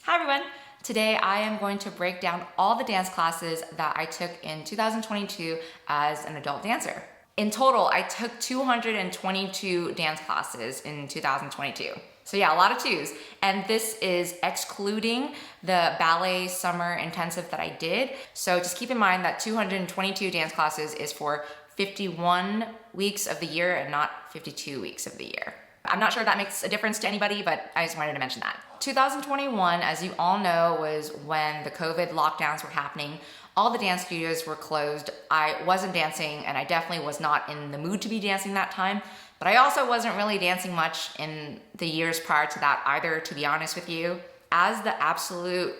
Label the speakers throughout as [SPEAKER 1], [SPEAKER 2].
[SPEAKER 1] Hi everyone! Today I am going to break down all the dance classes that I took in 2022 as an adult dancer. In total, I took 222 dance classes in 2022. So yeah, a lot of twos. And this is excluding the ballet summer intensive that I did. So just keep in mind that 222 dance classes is for 51 weeks of the year and not 52 weeks of the year. I'm not sure if that makes a difference to anybody, but I just wanted to mention that. 2021, as you all know, was when the COVID lockdowns were happening. All the dance studios were closed. I wasn't dancing, and I definitely was not in the mood to be dancing that time. But I also wasn't really dancing much in the years prior to that either, to be honest with you. As the absolute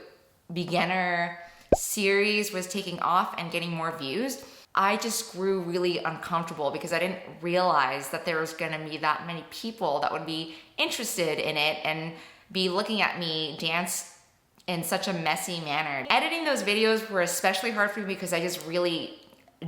[SPEAKER 1] beginner series was taking off and getting more views, I just grew really uncomfortable because I didn't realize that there was gonna be that many people that would be interested in it and be looking at me dance in such a messy manner. Editing those videos were especially hard for me because I just really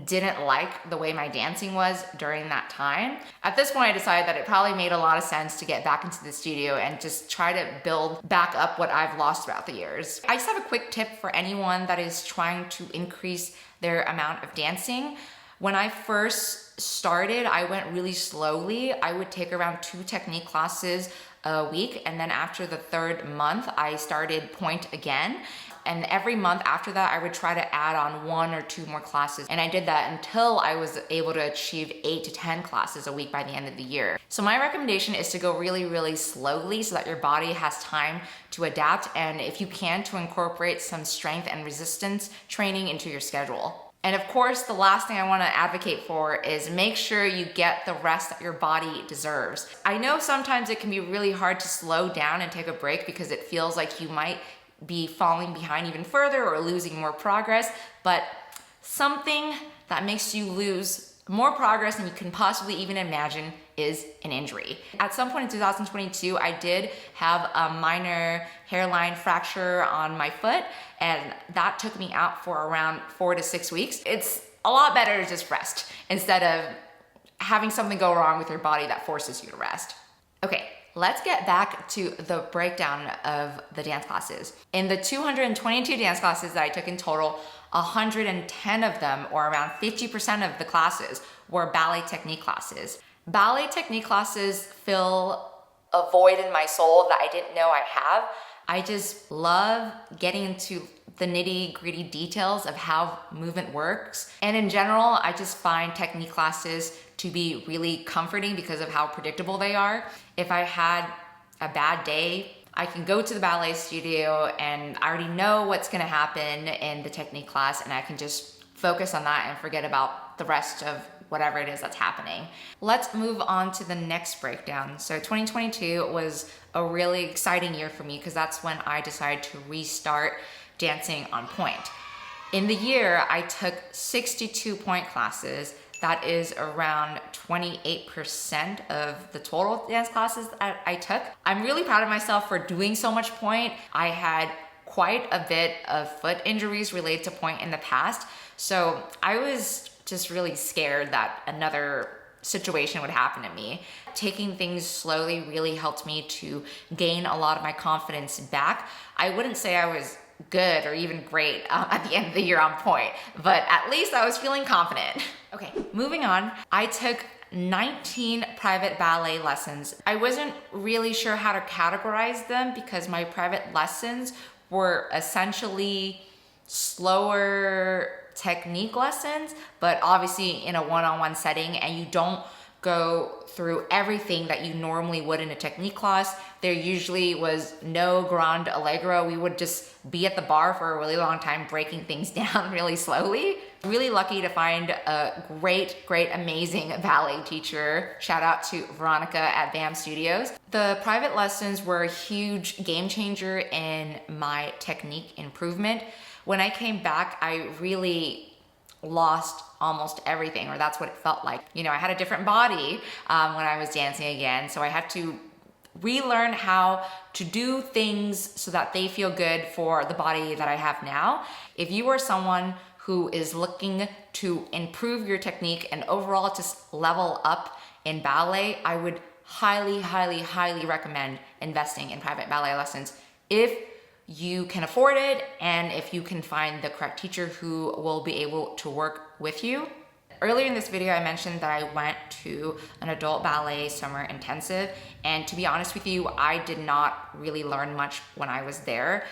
[SPEAKER 1] didn't like the way my dancing was during that time. At this point, I decided that it probably made a lot of sense to get back into the studio and just try to build back up what I've lost throughout the years. I just have a quick tip for anyone that is trying to increase their amount of dancing. When I first started, I went really slowly. I would take around 2 technique classes a week, and then after the 3rd month, I started point again. And every month after that, I would try to add on 1 or 2 more classes. And I did that until I was able to achieve 8 to 10 classes a week by the end of the year. So my recommendation is to go really, really slowly so that your body has time to adapt, and if you can, to incorporate some strength and resistance training into your schedule. And of course, the last thing I want to advocate for is make sure you get the rest that your body deserves. I know sometimes it can be really hard to slow down and take a break because it feels like you might be falling behind even further or losing more progress, but something that makes you lose more progress than you can possibly even imagine is an injury. At some point in 2022, I did have a minor hairline fracture on my foot, and that took me out for around 4 to 6 weeks. It's a lot better to just rest instead of having something go wrong with your body that forces you to rest. Okay, let's get back to the breakdown of the dance classes. In the 222 dance classes that I took in total, 110 of them, or around 50% of the classes, were ballet technique classes. Ballet technique classes fill a void in my soul that I didn't know I have. I just love getting into the nitty-gritty details of how movement works. And in general, I just find technique classes to be really comforting because of how predictable they are. If I had a bad day, I can go to the ballet studio and I already know what's gonna happen in the technique class, and I can just focus on that and forget about the rest of whatever it is that's happening. Let's move on to the next breakdown. So 2022 was a really exciting year for me because that's when I decided to restart dancing on point. In the year, I took 62 point classes. That is around 28% of the total dance classes that I took. I'm really proud of myself for doing so much point. I had quite a bit of foot injuries related to point in the past, so I was just really scared that another situation would happen to me. Taking things slowly really helped me to gain a lot of my confidence back. I wouldn't say I was good or even great at the end of the year on point, but at least I was feeling confident. Okay, moving on. I took 19 private ballet lessons. I wasn't really sure how to categorize them because my private lessons were essentially slower technique lessons, but obviously in a one-on-one setting, and you don't go through everything that you normally would in a technique class. There usually was no grande allegro. We would just be at the bar for a really long time, breaking things down really slowly. Really lucky to find a great, amazing ballet teacher. Shout out to Veronica at BAM Studios. The private lessons were a huge game changer in my technique improvement. When I came back, I really lost almost everything, or that's what it felt like. You know, I had a different body when I was dancing again, so I had to relearn how to do things so that they feel good for the body that I have now. If you are someone who is looking to improve your technique and overall just level up in ballet, I would highly recommend investing in private ballet lessons. If you can afford it and if you can find the correct teacher who will be able to work with you. Earlier in this video, I mentioned that I went to an adult ballet summer intensive, and to be honest with you, I did not really learn much when I was there.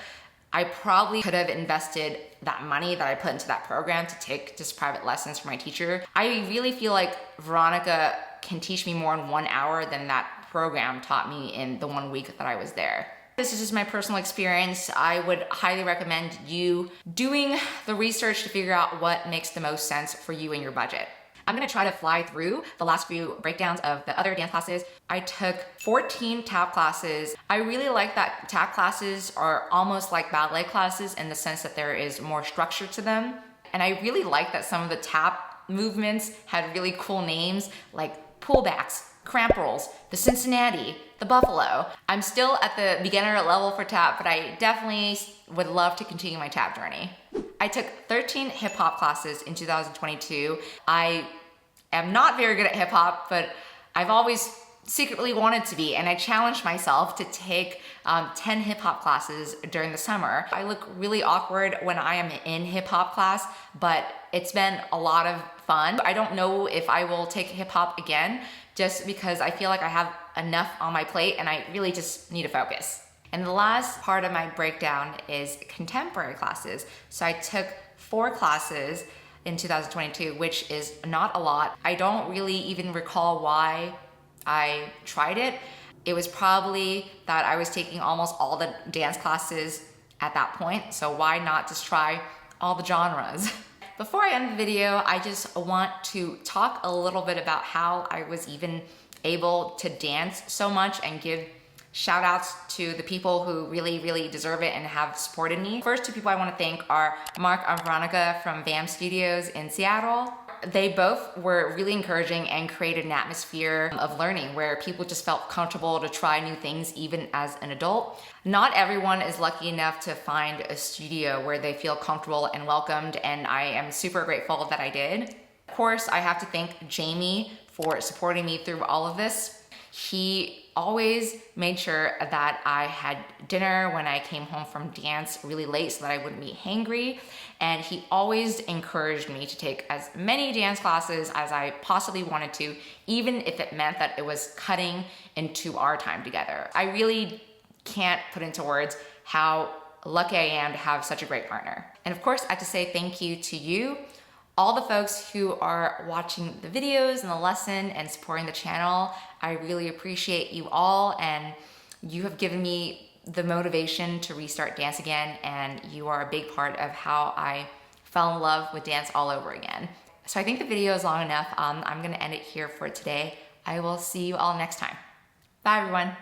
[SPEAKER 1] I probably could have invested that money that I put into that program to take just private lessons from my teacher. I really feel like Veronica can teach me more in 1 hour than that program taught me in the 1 week that I was there. This is just my personal experience. I would highly recommend you doing the research to figure out what makes the most sense for you and your budget. I'm gonna try to fly through the last few breakdowns of the other dance classes. I took 14 tap classes. I really like that tap classes are almost like ballet classes in the sense that there is more structure to them. And I really like that some of the tap movements had really cool names like pullbacks, cramp rolls, the Cincinnati, the Buffalo. I'm still at the beginner level for tap, but I definitely would love to continue my tap journey. I took 13 hip hop classes in 2022. I am not very good at hip hop, but I've always secretly wanted to be, and I challenged myself to take 10 hip hop classes during the summer. I look really awkward when I am in hip hop class, but it's been a lot of fun. I don't know if I will take hip hop again, just because I feel like I have enough on my plate and I really just need to focus. And the last part of my breakdown is contemporary classes. So I took 4 classes in 2022, which is not a lot. I don't really even recall why I tried it. It was probably that I was taking almost all the dance classes at that point, so why not just try all the genres? Before I end the video, I just want to talk a little bit about how I was even able to dance so much and give shout outs to the people who really deserve it and have supported me. First 2 people I want to thank are Mark and Veronica from VAM Studios in Seattle. They both were really encouraging and created an atmosphere of learning where people just felt comfortable to try new things even as an adult. Not everyone is lucky enough to find a studio where they feel comfortable and welcomed, and I am super grateful that I did. Of course, I have to thank Jamie for supporting me through all of this. He always made sure that I had dinner when I came home from dance really late so that I wouldn't be hangry. And he always encouraged me to take as many dance classes as I possibly wanted to, even if it meant that it was cutting into our time together. I really can't put into words how lucky I am to have such a great partner. And of course, I have to say thank you to you, all the folks who are watching the videos and the lesson and supporting the channel. I really appreciate you all, and you have given me the motivation to restart dance again, and you are a big part of how I fell in love with dance all over again. So I think the video is long enough. I'm gonna end it here for today. I will see you all next time. Bye everyone.